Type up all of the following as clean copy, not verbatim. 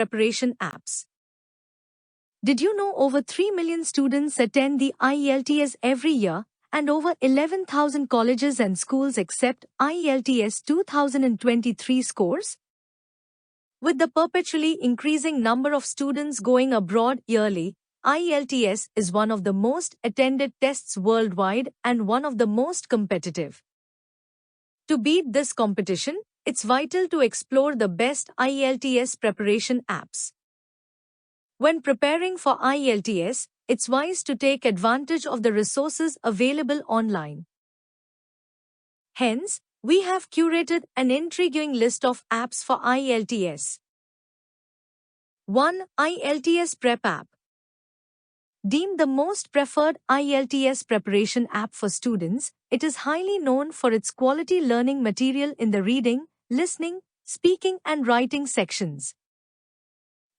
Preparation apps. Did you know over 3 million students attend the IELTS every year, and over 11,000 colleges and schools accept IELTS 2023 scores? With the perpetually increasing number of students going abroad yearly, IELTS is one of the most attended tests worldwide and one of the most competitive. To beat this competition, it's vital to explore the best IELTS preparation apps. When preparing for IELTS, it's wise to take advantage of the resources available online. Hence, we have curated an intriguing list of apps for IELTS. 1. IELTS Prep App. Deemed the most preferred IELTS preparation app for students, it is highly known for its quality learning material in the reading, listening, speaking and writing sections.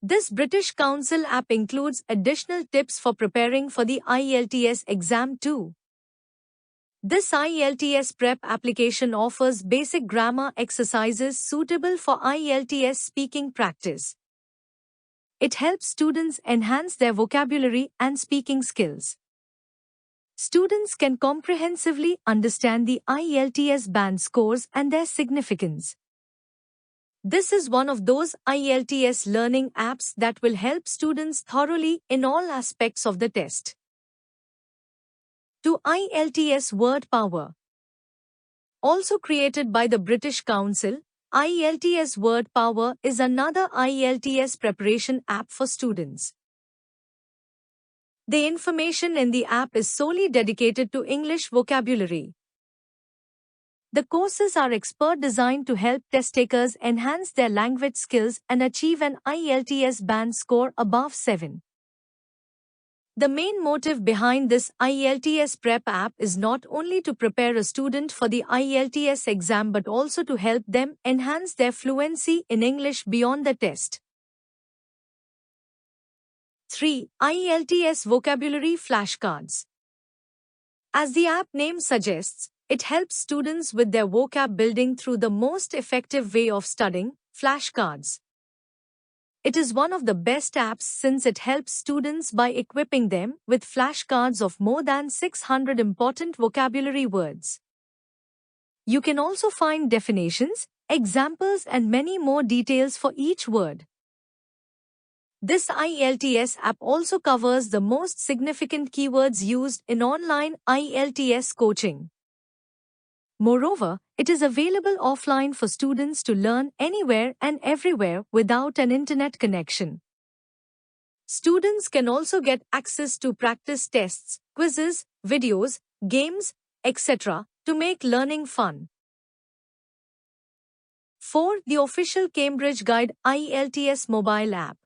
This British Council app includes additional tips for preparing for the IELTS exam too. This IELTS Prep application offers basic grammar exercises suitable for IELTS speaking practice. It helps students enhance their vocabulary and speaking skills. Students can comprehensively understand the IELTS band scores and their significance. This is one of those IELTS learning apps that will help students thoroughly in all aspects of the test. 2. IELTS Word Power. Also created by the British Council, IELTS Word Power is another IELTS preparation app for students. The information in the app is solely dedicated to English vocabulary. The courses are expert designed to help test takers enhance their language skills and achieve an IELTS band score above 7. The main motive behind this IELTS Prep app is not only to prepare a student for the IELTS exam but also to help them enhance their fluency in English beyond the test. 3. IELTS Vocabulary Flashcards. As the app name suggests, it helps students with their vocab building through the most effective way of studying, flashcards. It is one of the best apps since it helps students by equipping them with flashcards of more than 600 important vocabulary words. You can also find definitions, examples and many more details for each word. This IELTS app also covers the most significant keywords used in online IELTS coaching. Moreover, it is available offline for students to learn anywhere and everywhere without an internet connection. Students can also get access to practice tests, quizzes, videos, games, etc. to make learning fun. 4. The official Cambridge Guide IELTS mobile app.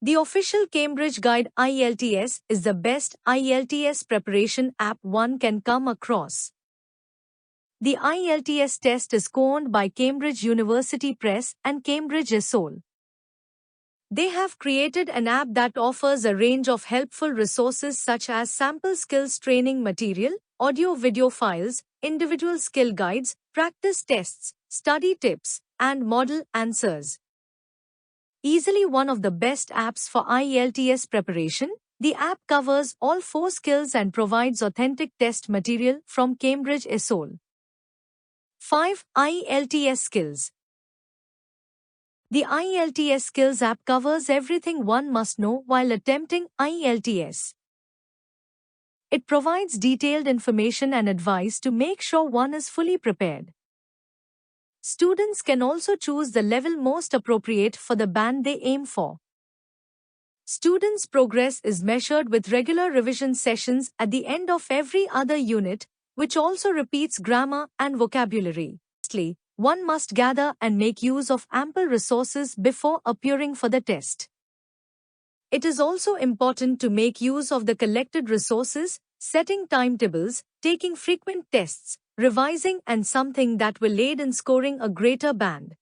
The official Cambridge Guide IELTS is the best IELTS preparation app one can come across. The IELTS test is co-owned by Cambridge University Press and Cambridge ESOL. They have created an app that offers a range of helpful resources such as sample skills training material, audio-video files, individual skill guides, practice tests, study tips, and model answers. Easily one of the best apps for IELTS preparation, the app covers all 4 skills and provides authentic test material from Cambridge ESOL. 5. IELTS Skills. The IELTS Skills app covers everything one must know while attempting IELTS. It provides detailed information and advice to make sure one is fully prepared. Students can also choose the level most appropriate for the band they aim for. Students' progress is measured with regular revision sessions at the end of every other unit, which also repeats grammar and vocabulary. Lastly, one must gather and make use of ample resources before appearing for the test. It is also important to make use of the collected resources, setting timetables, taking frequent tests, revising and something that will aid in scoring a greater band.